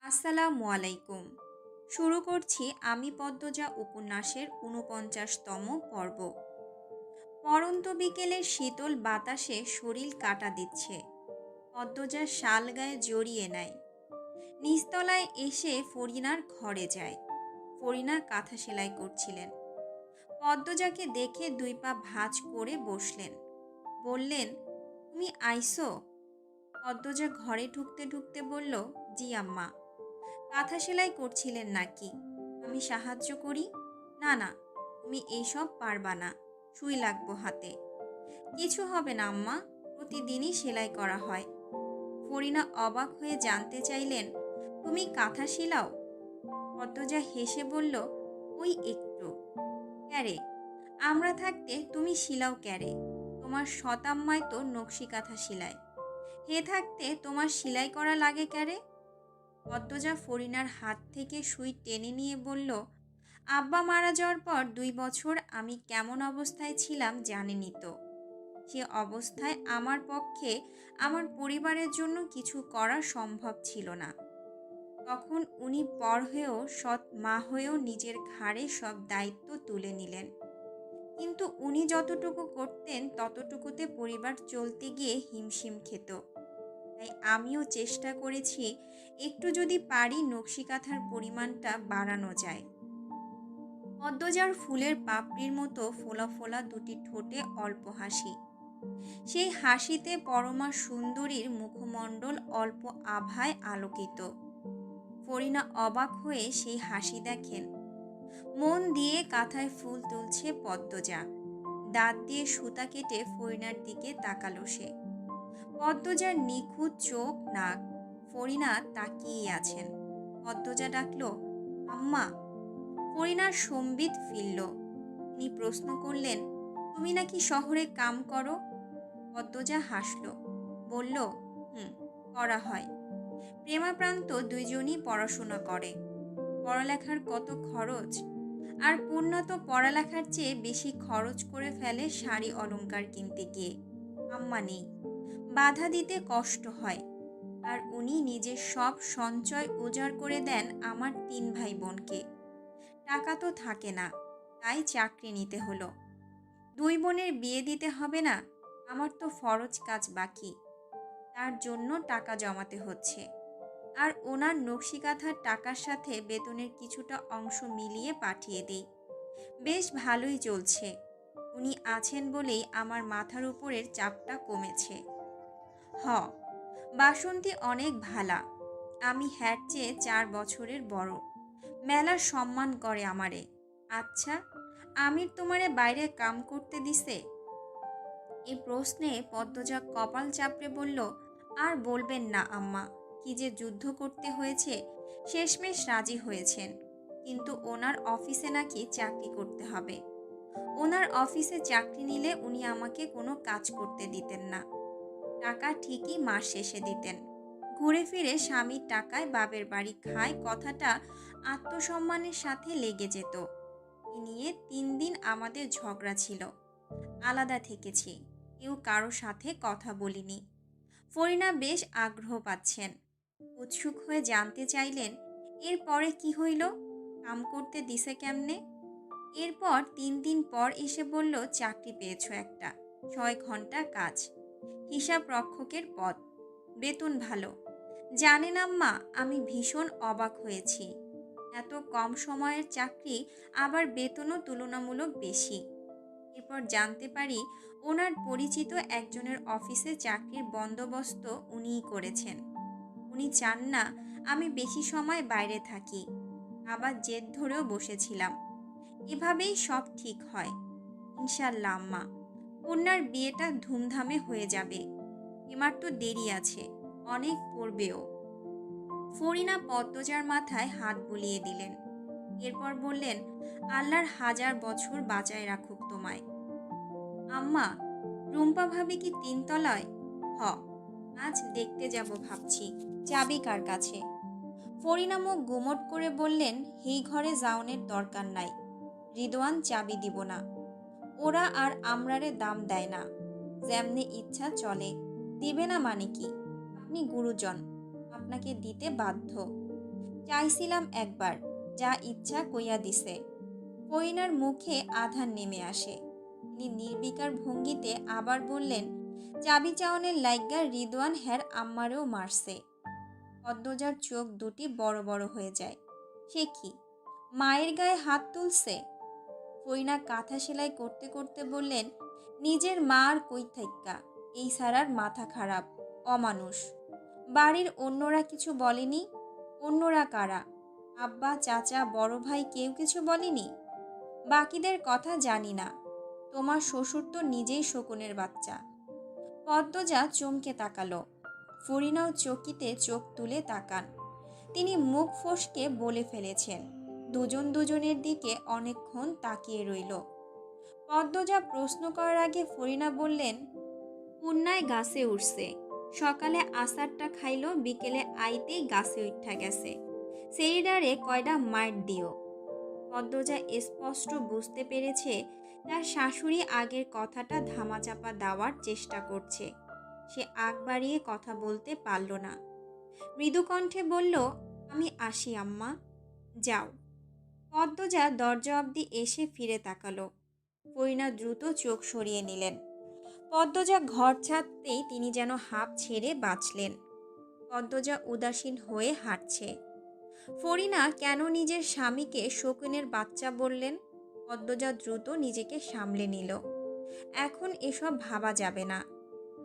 আসসালামু আলাইকুম। শুরু করছি আমি পদ্মজা উপন্যাসের ৪৯তম পর্ব। পড়ন্ত বিকেলের শীতল বাতাসে শরীর কাটা দিচ্ছে। পদ্মজা শাল গায়ে জড়িয়ে নেয়। নিচতলায় এসে ফরিনার ঘরে যায়। ফরিনা কাঁথা সেলাই করছিলেন। পদ্মজাকে দেখে দুই পা ভাঁজ করে বসলেন। বললেন, তুমি আইসো? পদ্মজা ঘরে ঢুকতে ঢুকতে বলল, জি আম্মা। কাঁথা সেলাই করছিলেন নাকি? আমি সাহায্য করি? না না, তুমি এইসব পারবা না, সুই লাগবো হাতে। কিছু হবে না আম্মা, প্রতিদিনই সেলাই করা হয়। ফরিনা অবাক হয়ে জানতে চাইলেন, তুমি কাঁথা সেলাও? পদ্মজা হেসে বলল, ওই একটু। ক্যারে, আমরা থাকতে তুমি শিলাও ক্যারে? তোমার শতাম্মায় তো নকশি কাঁথা সেলায়। হে থাকতে তোমার সেলাই করা লাগে ক্যারে? পদ্মজা ফরিনার হাত থেকে সুই টেনে নিয়ে বলল, আব্বা মারা যাওয়ার পর ২ বছর আমি কেমন অবস্থায় ছিলাম জানেনই তো। সে অবস্থায় আমার পক্ষে আমার পরিবারের জন্য কিছু করা সম্ভব ছিল না। তখন উনি পর হয়েও, সৎ মা হয়েও নিজের ঘাড়ে সব দায়িত্ব তুলে নিলেন। কিন্তু উনি যতটুকু করতেন ততটুকুতে পরিবার চলতে গিয়ে হিমশিম খেত। তাই আমিও চেষ্টা করেছি একটু যদি পারি নকশি কাঁথার পরিমাণটা বাড়ানো যায়। পদ্মজার ফুলের পাপড়ির মতো ফোলা ফোলা দুটি ঠোঁটে অল্প হাসি। সেই হাসিতে পরমা সুন্দরীর মুখমণ্ডল অল্প আভায় আলোকিত। ফরিনা অবাক হয়ে সেই হাসি দেখেন। মন দিয়ে কাঁথায় ফুল তুলছে পদ্মজা। দাঁত দিয়ে সুতা কেটে ফরিনার দিকে তাকালো সে। পদ্মজার নিখুঁত চোখ নাক। ফরিনা তাকিয়েই আছেন। পদ্মজা ডাকল, আম্মা। ফরিনার সম্বিত ফিরল। তিনি প্রশ্ন করলেন, তুমি নাকি শহরে কাম করো? পদ্মজা হাসল, বলল, হুম, করা হয়। প্রেমাপ্রান্ত দুইজনই পড়াশোনা করে। পড়ালেখার কত খরচ! আর পূর্ণা তো পড়ালেখার চেয়ে বেশি খরচ করে ফেলে শাড়ি অলংকার কিনতে গিয়ে। আম্মা নেই, বাধা দিতে কষ্ট হয়। আর উনি নিজের সব সঞ্চয় উজাড় করে দেন আমার ৩ ভাই বোনকে। টাকা তো থাকে না, তাই চাকরি নিতে হলো। ২ বোনের বিয়ে দিতে হবে না? আমার তো ফরজ কাজ বাকি, তার জন্য টাকা জমাতে হচ্ছে। আর ওনার নকশি কাঁথার টাকার সাথে বেতনের কিছুটা অংশ মিলিয়ে পাঠিয়ে দিই। বেশ ভালোই চলছে। উনি আছেন বলেই আমার মাথার উপরের চাপটা কমেছে। হ, বাসন্তী অনেক ভালা। আমি হ্যার চেয়ে ৪ বছরের বড়। মেলার সম্মান করে আমারে। আচ্ছা, আমির তোমারে বাইরে কাম করতে দিছে? এই প্রশ্নে পদ্মজা কপাল চাপড়ে বলল, আর বলবেন না আম্মা, কি যে যুদ্ধ করতে হয়েছে। শেষমেশ রাজি হয়েছেন। কিন্তু ওনার অফিসে নাকি চাকরি করতে হবে। ওনার অফিসে চাকরি নিলে উনি আমাকে কোনো কাজ করতে দিতেন না। টাকা ঠিকই মাস শেষে দিতেন। ঘুরে ফিরে স্বামীর টাকায় বাপের বাড়ি খায় কথাটা আত্মসম্মানের সাথে লেগে যেত। এ নিয়ে ৩ দিন আমাদের ঝগড়া ছিল। আলাদা থেকেছি, কেউ কারো সাথে কথা বলিনি। ফরিনা বেশ আগ্রহ পাচ্ছেন। উৎসুক হয়ে জানতে চাইলেন, এরপরে কি হইল? কাম করতে দিছে কেমনে? এরপর ৩ দিন পর এসে বলল, চাকরি পেয়েছ একটা, ৬ ঘন্টা কাজ, হিসাব রক্ষকের পদ, বেতন ভালো। জানেন আম্মা, আমি ভীষণ অবাক হয়েছি। এত কম সময়ের চাকরি, আবার বেতনও তুলনামূলক বেশি। এরপর জানতে পারি ওনার পরিচিত একজনের অফিসে চাকরির বন্দোবস্ত উনিই করেছেন। উনি চান না আমি বেশি সময় বাইরে থাকি। আবার জেদ ধরেও বসেছিলাম। এভাবেই সব ঠিক হয় ইনশাল্লাহ আম্মা। কন্যার বিয়েটা ধুমধামে হয়ে যাবে। এবার তো দেরি আছে, অনেক পড়বেও। ফরিনা পদ্মজার মাথায় হাত বুলিয়ে দিলেন। এরপর বললেন, আল্লাহর ১০০০ বছর বাঁচায় রাখুক তোমায়। আম্মা, রুম্পা ভাবি কি ৩ তলায়? হ, আজ দেখতে যাব ভাবছি। চাবি কার কাছে? ফরিনা মুখ গুমট করে বললেন, এই ঘরে যাওনের দরকার নাই। রিদওয়ান চাবি দিব না। ওরা আর আমরারে দাম দেয় না। যেমনি ইচ্ছা চলে। দিবে না মানে কি? আপনি গুরুজন, আপনাকে দিতে বাধ্য। চাইছিলাম একবার, যা ইচ্ছা কইয়া দিছে। ফরিনার মুখে আধার নেমে আসে। তিনি নির্বিকার ভঙ্গিতে আবার বললেন, চাবি চাওনের লাইগা রিদওয়ান হ্যার আম্মারেও মারছে। পদ্মজার চোখ দুটি বড় বড় হয়ে যায়। সে কি, মায়ের গায়ে হাত তুলছে? ফরিনা কাঁথা সেলাই করতে করতে বললেন, নিজের মা আর কই থাইক্কা, এই সারার মাথা খারাপ, অমানুষ। বাড়ির অন্যরা কিছু বলেনি? অন্যরা কারা? আব্বা, চাচা, বড় ভাই কেউ কিছু বলেনি? বাকিদের কথা জানি না। তোমার শ্বশুর তো নিজেই শকুনের বাচ্চা। পদ্মজা চমকে তাকালো। ফরিনাও চকিতে চোখ তুলে তাকান। তিনি মুখ ফসকে বলে ফেলেছেন। দুজন দুজনের দিকে অনেকক্ষণ তাকিয়ে রইল। পদ্মজা প্রশ্ন করার আগে ফরিনা বললেন, পুন্নায় গাছে উঠছে। সকালে আসারটা খাইলো, বিকেলে আইতেই গাছে উঠা গেছে। সেরিডারে কয়টা মাইট দিও। পদ্মজা স্পষ্ট বুঝতে পেরেছে তার শাশুড়ি আগের কথাটা ধামাচাপা দেওয়ার চেষ্টা করছে। সে আগ বাড়িয়ে কথা বলতে পারল না। মৃদু কণ্ঠে বলল, আমি আসি আম্মা। যাও। পদ্মজা দরজা অবধি এসে ফিরে তাকালো। ফরিনা দ্রুত চোখ সরিয়ে নিলেন। পদ্মজা ঘর ছাড়তেই তিনি যেন হাঁপ ছেড়ে বাঁচলেন। পদ্মজা উদাসীন হয়ে হাঁটছে। ফরিনা কেন নিজের স্বামীকে শকুনের বাচ্চা বললেন? পদ্মজা দ্রুত নিজেকে সামলে নিল। এখন এসব ভাবা যাবে না।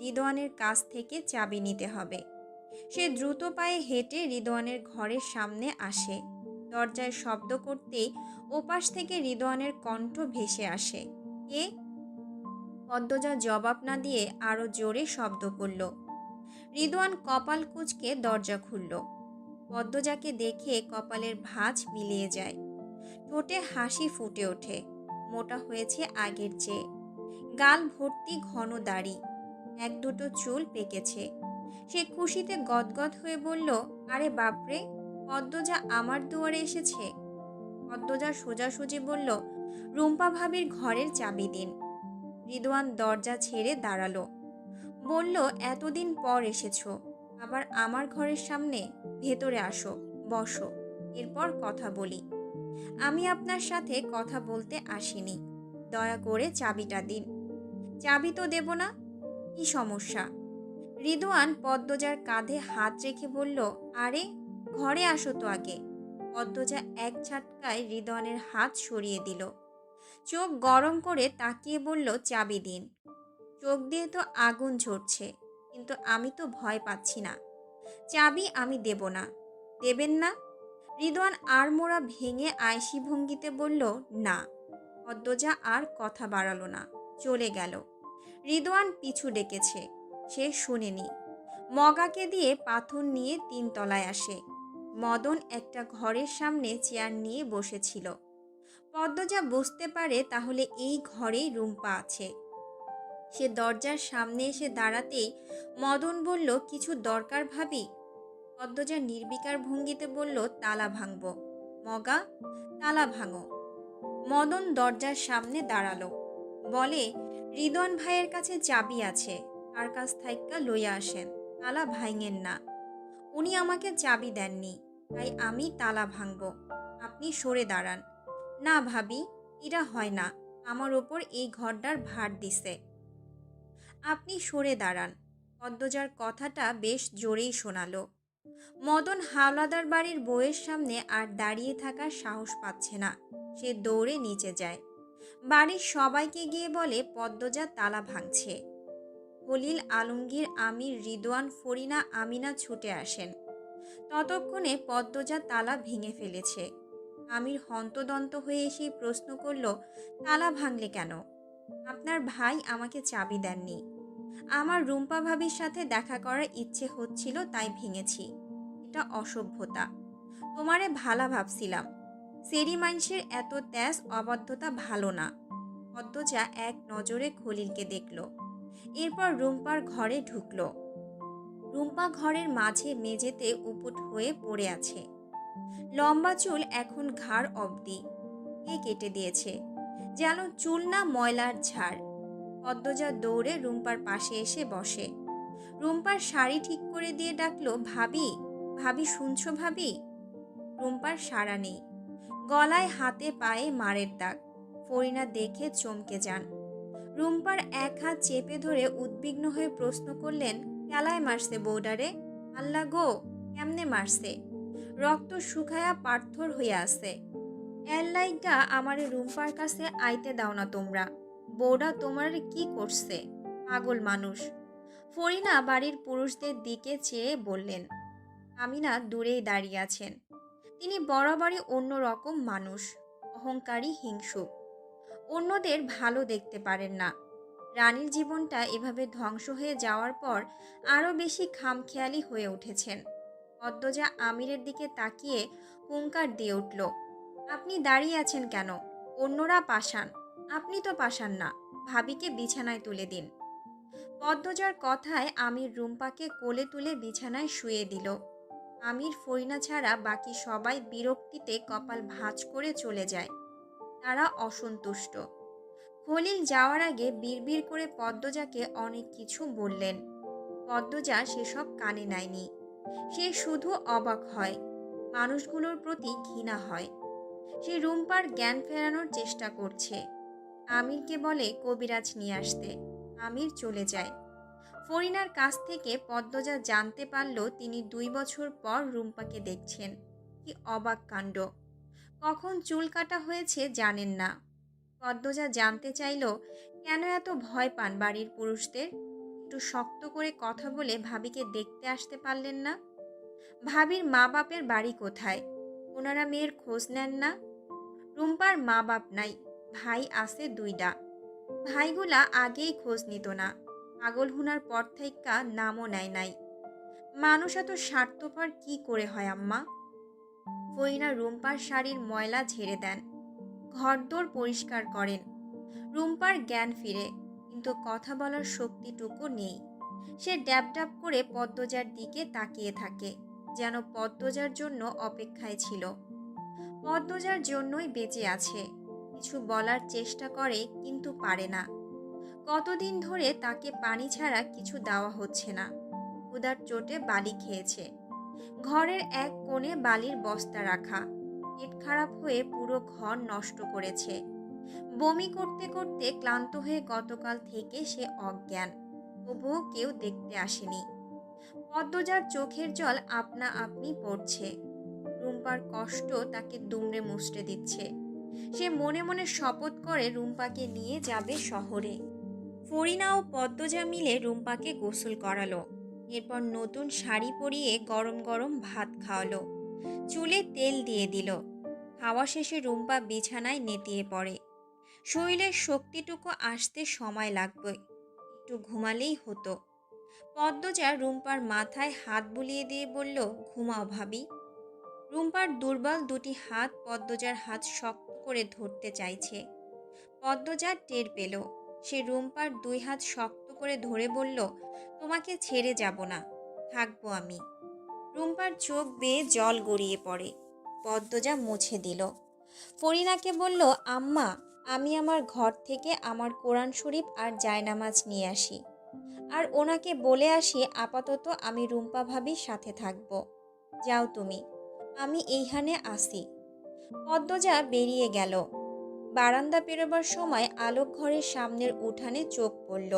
রিদওয়ানের কাছ থেকে চাবি নিতে হবে। সে দ্রুত পায়ে হেঁটে রিদওয়ানের ঘরের সামনে আসে। দরজায় শব্দ করতেই ওপাশ থেকে রিদওয়ানের কণ্ঠ ভেসে আসে, কে? পদ্মজা জবাব না দিয়ে আরো জোরে শব্দ করল। রিদওয়ান কপাল কুঁচকে দরজা খুলল। পদ্মজাকে দেখে কপালের ভাঁজ মিলিয়ে যায়। ঠোঁটে হাসি ফুটে ওঠে। মোটা হয়েছে আগের চেয়ে। গাল ভর্তি ঘন দাড়ি, এক দুটো চুল পেকেছে। সে খুশিতে গদগদ হয়ে বলল, আরে বাপরে, পদ্মজা আমার দুয়ারে এসেছে। পদ্মজা সোজাসুজি বলল, রুম্পা ভাবির ঘরের চাবি দিন। রিদওয়ান দরজা ছেড়ে দাঁড়ালো। বলল, এতদিন পর এসেছো, আবার আমার ঘরের সামনে? ভেতরে আসো, বসো, এরপর কথা বলি। আমি আপনার সাথে কথা বলতে আসিনি, দয়া করে চাবিটা দিন। চাবি তো দেব না। কি সমস্যা? রিদওয়ান পদ্মজার কাঁধে হাত রেখে বলল, আরে ঘরে আসো তো আগে। পদ্মজা এক ঝাটকায় রিদওয়ানের হাত সরিয়ে দিল। চোখ গরম করে তাকিয়ে বলল, চাবি দিন। চোখ দিয়ে তো আগুন ঝরছে, কিন্তু আমি তো ভয় পাচ্ছি না। চাবি আমি দেব না। দেবেন না? রিদওয়ান আড়মোড়া ভেঙে আয়সি ভঙ্গিতে বলল, না। পদ্মজা আর কথা বাড়ালো না, চলে গেল। রিদওয়ান পিছু ডেকেছে, সে শুনেনি। মগাকে দিয়ে পাথর নিয়ে 3 তলায় আসে। মদন একটা ঘরের সামনে চেয়ার নিয়ে বসেছিল। পদ্মজা বুঝতে পারে তাহলে এই ঘরেই রুম্পা আছে। সে দরজার সামনে এসে দাঁড়াতেই মদন বলল, কিছু দরকার ভাবি? পদ্মজা নির্বিকার ভঙ্গিতে বলল, তালা ভাঙব। মগা, তালা ভাঙো। মদন দরজার সামনে দাঁড়ালো। বলে, রিদওয়ান ভাইয়ের কাছে চাবি আছে, তার কাছ থাইক্কা লইয়া আসেন, তালা ভাঙেন না। উনি আমাকে চাবি দেননি, তাই আমি তালা ভাঙব। আপনি সরে দাঁড়ান। না ভাবি, এরা হয় না, আমার ওপর এই ঘরটার ভার দিছে। আপনি সরে দাঁড়ান। পদ্মজার কথাটা বেশ জোরেই শোনালো। মদন হাওলাদার বাড়ির বউয়ের সামনে আর দাঁড়িয়ে থাকার সাহস পাচ্ছে না। সে দৌড়ে নিচে যায়। বাড়ির সবাইকে গিয়ে বলে, পদ্মজা তালা ভাঙছে। খলিল, আলমগীর, আমির, রিদওয়ান, ফরিনা, আমিনা ছুটে আসেন। ততক্ষণে পদ্মজা তালা ভেঙে ফেলেছে। আমির হন্তদন্ত হয়ে এসেই প্রশ্ন করল, তালা ভাঙলে কেন? আপনার ভাই আমাকে চাবি দেননি। আমার রুম্পা ভাবির সাথে দেখা করার ইচ্ছে হচ্ছিল, তাই ভেঙেছি। এটা অসভ্যতা। তোমারে ভালা ভাবছিলাম। সেরি মাইনষের এত তেজ অবাধ্যতা ভালো না। পদ্মজা এক নজরে খলিলকে দেখল। এরপর রুম্পার ঘরে ঢুকল। রুম্পা ঘরের মাঝে মেঝেতে উপুট হয়ে পড়ে আছে। লম্বা চুল এখন ঘাড় অবধি। কে কেটে দিয়েছে? যেন চুল না, ময়লার ঝাড়। পদ্মজা দৌড়ে রুম্পার পাশে এসে বসে। রুম্পার শাড়ি ঠিক করে দিয়ে ডাকলো, ভাবি, ভাবি শুনছো ভাবি? রুম্পার সাড়া নেই। গলায় হাতে পায়ে মারের দাগ। ফরিনা দেখে চমকে যান। রুম্পার এক হাত চেপে ধরে উদ্বিগ্ন হয়ে প্রশ্ন করলেন, কেলায় মারছে বউডারে? আল্লাহ গো, কেমনে মারছে? রক্ত শুকায়া পাথর হইয়া আছে। এর লাইগা আমারে রুম্পার কাছে আইতে দাও না তোমরা। বউডা তোমারে কি করছে? পাগল মানুষ। ফরিনা বাড়ির পুরুষদের দিকে চেয়ে বললেন। আমিনা দূরেই দাঁড়িয়ে আছেন। তিনি বরাবরই অন্যরকম মানুষ, অহংকারী, হিংসুক। অন্যদের ভালো দেখতে পারেন না। রানীর জীবনটা এভাবে ধ্বংস হয়ে যাওয়ার পর আরও বেশি খামখেয়ালি হয়ে উঠেছেন। পদ্মজা আমিরের দিকে তাকিয়ে হুঙ্কার দিয়ে উঠল, আপনি দাঁড়িয়ে আছেন কেন? অন্যরা পাষাণ, আপনি তো পাষাণ না। ভাবিকে বিছানায় তুলে দিন। পদ্মজার কথায় আমির রুম্পাকে কোলে তুলে বিছানায় শুয়ে দিল। আমির ফরিনা ছাড়া বাকি সবাই বিরক্তিতে কপাল ভাঁজ করে চলে যায়। তারা অসন্তুষ্ট। খলিল যাওয়ার আগে বিড়বিড় করে পদ্মজাকে অনেক কিছু বললেন। পদ্মজা সেসব কানে নেয়নি। সে শুধু অবাক হয়, মানুষগুলোর প্রতি ঘৃণা হয়। সে রুম্পার জ্ঞান ফেরানোর চেষ্টা করছে। আমিরকে বলে কবিরাজ নিয়ে আসতে। আমির চলে যায়। ফরিনার কাছ থেকে পদ্মজা জানতে পারল তিনি 2 বছর পর রুম্পাকে দেখছেন। কি অবাক কাণ্ড! কখন চুল কাটা হয়েছে জানেন না। পদ্মজা জানতে চাইল, কেন এত ভয় পান বাড়ির পুরুষদের? একটু শক্ত করে কথা বলে ভাবিকে দেখতে আসতে পারলেন না? ভাবির মা বাপের বাড়ি কোথায়? ওনারা মেয়ের খোঁজ নেন না? রুম্পার মা বাপ নাই, ভাই আছে 2টা। ভাইগুলা আগেই খোঁজ নিত না। পাগল হুনার পর থাইকা নামও নেয় নাই। মানুষ এত স্বার্থপর কি করে হয় আম্মা? ফরিনা রুম্পার শাড়ির ময়লা ঝেড়ে দেন, ঘরদোর পরিষ্কার করেন। রুম্পার জ্ঞান ফিরে, কিন্তু কথা বলার শক্তিটুকু নেই। সে ড্যাব ড্যাব করে পদ্মজার দিকে তাকিয়ে থাকে, যেন পদ্মজার জন্য অপেক্ষায় ছিল। পদ্মজার জন্যই বেঁচে আছে। কিছু বলার চেষ্টা করে কিন্তু পারে না। কতদিন ধরে তাকে পানি ছাড়া কিছু দেওয়া হচ্ছে না। ক্ষুধার চোটে বালি খেয়েছে। ঘরের এক কোণে বালির বস্তা রাখা। পেট খারাপ হয়ে পুরো ঘর নষ্ট করেছে। বমি করতে করতে ক্লান্ত হয়ে গতকাল থেকে সে অজ্ঞান। তবুও কেউ দেখতে আসেনি। পদ্মজার চোখের জল আপনা আপনি পড়ছে। রুম্পার কষ্ট তাকে দুমড়ে মুচড়ে দিচ্ছে। সে মনে মনে শপথ করে রুম্পাকে নিয়ে যাবে শহরে। ফরিনা ও পদ্মজা মিলে রুম্পাকে গোসল করালো। এরপর নতুন শাড়ি পরিয়ে গরম গরম ভাত খাওয়ালো। চুলে তেল দিয়ে দিল। খাওয়া শেষে রুম্পা বিছানায় নেতিয়ে পড়ে। শরীরের শক্তিটুকু আসতে সময় লাগবে, একটু ঘুমালেই হতো। পদ্মজা রুম্পার মাথায় হাত বুলিয়ে দিয়ে বলল, ঘুমাও ভাবি। রুম্পার দুর্বল দুটি হাত পদ্মজার হাত শক্ত করে ধরতে চাইছে। পদ্মজা টের পেল। সে রুম্পার 2 হাত শক্ত করে ধরে বলল, তোমাকে ছেড়ে যাব না, থাকবো আমি। রুম্পার চোখ বেয়ে জল গড়িয়ে পড়ে। পদ্মজা মুছে দিল। ফরিনাকে বলল, আম্মা, আমি আমার ঘর থেকে আমার কোরআন শরীফ আর জায়নামাজ নিয়ে আসি। আর ওনাকে বলে আসি আপাতত আমি রুম্পা ভাবির সাথে থাকব। যাও তুমি, আমি এইখানে আসি। পদ্মজা বেরিয়ে গেল। বারান্দা পেরোবার সময় আলোক ঘরের সামনের উঠানে চোখ পড়ল।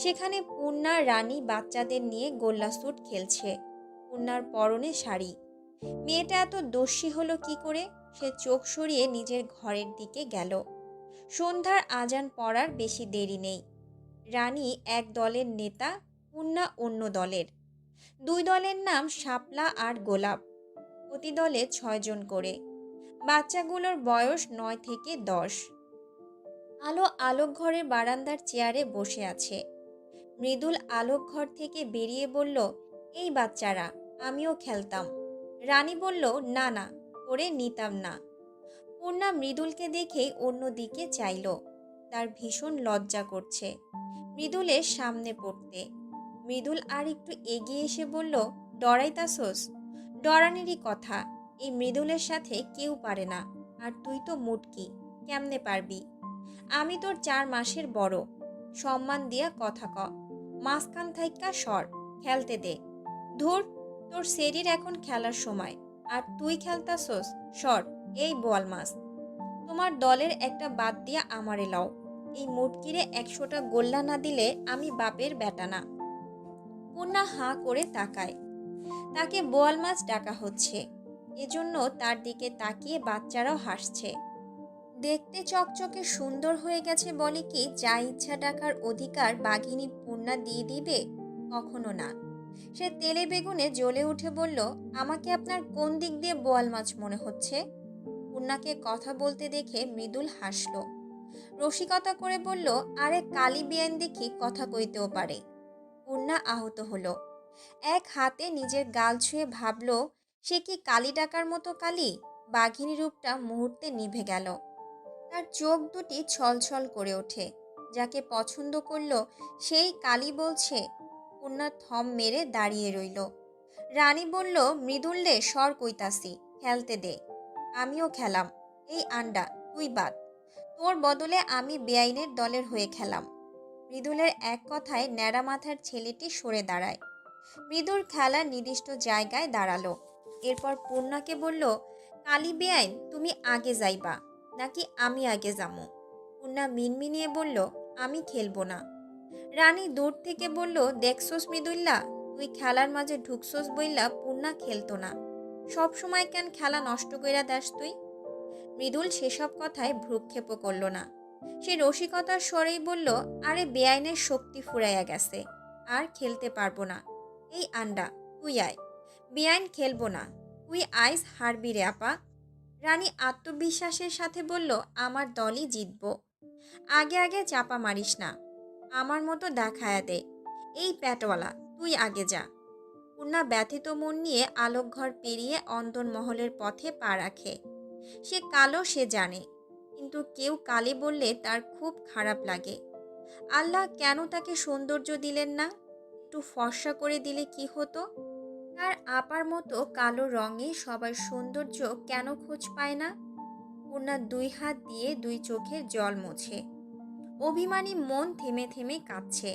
সেখানে পূর্ণা রানী বাচ্চাদের নিয়ে গোল্লাছুট খেলছে। পূর্ণার পরনে শাড়ি। মেয়েটা এত দস্যি হলো কি করে? সে চোখ সরিয়ে নিজের ঘরের দিকে গেল। সন্ধ্যার আজান পড়ার বেশি দেরি নেই। রানী এক দলের নেতা, পূর্ণা অন্য দলের। 2 দলের নাম শাপলা আর গোলাপ। প্রতি দলে 6 জন করে। বাচ্চাগুলোর বয়স 9 থেকে 10। আলো আলোক ঘরের বারান্দার চেয়ারে বসে আছে। মৃদুল আলোক ঘর থেকে বেরিয়ে বলল, এই বাচ্চারা, আমিও খেলতাম। রানী বলল, না না, করে নিতাম না। পূর্ণা মৃদুলকে দেখেই অন্যদিকে চাইল। তার ভীষণ লজ্জা করছে মৃদুলের সামনে পড়তে। মৃদুল আর একটু এগিয়ে এসে বলল, ডরাইতাছোস? ডরানেরই কথা। এই মৃদুলের সাথে কেউ পারে না। আর তুই তো মুটকি, কেমনে পারবি? আমি তোর 4 মাসের বড়। সম্মান দিয়া কথা ক। মাঝখান থাইক্কা সর, খেলতে দে। ধুর, তোর শরীর এখন খেলার সময়। আর তুই খেলতাছস? সর, এই বোয়াল মাছ, তোমার দলের একটা বাদ দিয়া আমারে লও। এই মুটকিরে ১০০টা গোল্লা না দিলে আমি বাপের বেটা না। পূর্ণা হাঁ করে তাকায়। তাকে বোয়াল মাছ ডাকা হচ্ছে, এজন্য তার দিকে তাকিয়ে বাচ্চারাও হাসছে। দেখতে চকচকে সুন্দর হয়ে গেছে বলে কি যা ইচ্ছা ডাকার অধিকার বাঘিনী পূর্ণা দিয়ে দিবে? কখনো না। সে তেলে বেগুনে জ্বলে উঠে বলল, আমাকে আপনার কোন দিক দিয়ে বোয়াল মাছ মনে হচ্ছে? পূর্ণাকে কথা বলতে দেখে মৃদুল হাসল, রসিকতা করে বলল, আরে কালী বিয়ান দেখি কথা কইতেও পারে। পূর্ণা আহত হলো, এক হাতে নিজের গাল ছুঁয়ে ভাবল, সে কি কালী ডাকার মতো কালী? বাঘিনী রূপটা মুহূর্তে নিভে গেল। তার চোখ দুটি ছলছল করে ওঠে। যাকে পছন্দ করলো সেই কালী বলছে। পূর্ণা থম মেরে দাঁড়িয়ে রইল। রানী বলল, মৃদুল্লে সর কইতাছি, খেলতে দে। আমিও খেলাম। এই আন্ডা তুই বাদ, তোর বদলে আমি বেআইনের দলের হয়ে খেলাম। মৃদুলের এক কথায় ন্যাড়া মাথার ছেলেটি সরে দাঁড়ায়। মৃদুল খেলার নির্দিষ্ট জায়গায় দাঁড়ালো। এরপর পূর্ণাকে বলল, কালী বেআইন তুমি আগে যাইবা নাকি আমি আগে যামু? পূর্ণা মিনমিনিয়ে বলল, আমি খেলবো না। রানী দূর থেকে বলল, দেখছোস মৃদুল্লা, তুই খেলার মাঝে ঢুকছোস বইলা পূর্ণা খেলতো না। সব সময় কেন খেলা নষ্ট কইরা দেস তুই? মৃদুল সেসব কথায় ভ্রুক্ষেপও করল না। সে রসিকতার স্বরেই বলল, আরে বেআইনের শক্তি ফুরাইয়া গেছে, আর খেলতে পারবো না। এই আন্ডা তুই আয়, বেআইন খেলবো না, তুই আইস হারবি রে আপা। রানী আত্মবিশ্বাসের সাথে বলল, আমার দলই জিতব। আগে আগে চাপা মারিস না, আমার মতো দেখায়া দে। এই প্যাটওয়ালা তুই আগে যা। পূর্ণা ব্যথিত মন নিয়ে আলোকঘর পেরিয়ে অন্দরমহলের পথে পা রাখে। সে কালো সে জানে, কিন্তু কেউ কালি বললে তার খুব খারাপ লাগে। আল্লাহ কেন তাকে সৌন্দর্য দিলেন না? একটু ফর্সা করে দিলে কি হতো? তার আপার মতো কালো রঙে সবার সৌন্দর্য কেন খোঁজ পায় না? পূর্ণা দুই হাত দিয়ে দুই চোখের জল মোছে। অভিমানী মন থেমে থেমে কাঁদছে।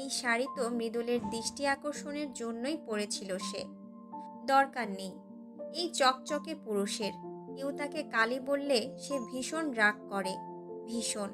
এই শাড়ি তো মৃদুলের দৃষ্টি আকর্ষণের জন্যই পরেছিল সে। দরকার নেই এই চকচকে পুরুষের। কেউ তাকে কালী বললে সে ভীষণ রাগ করে, ভীষণ।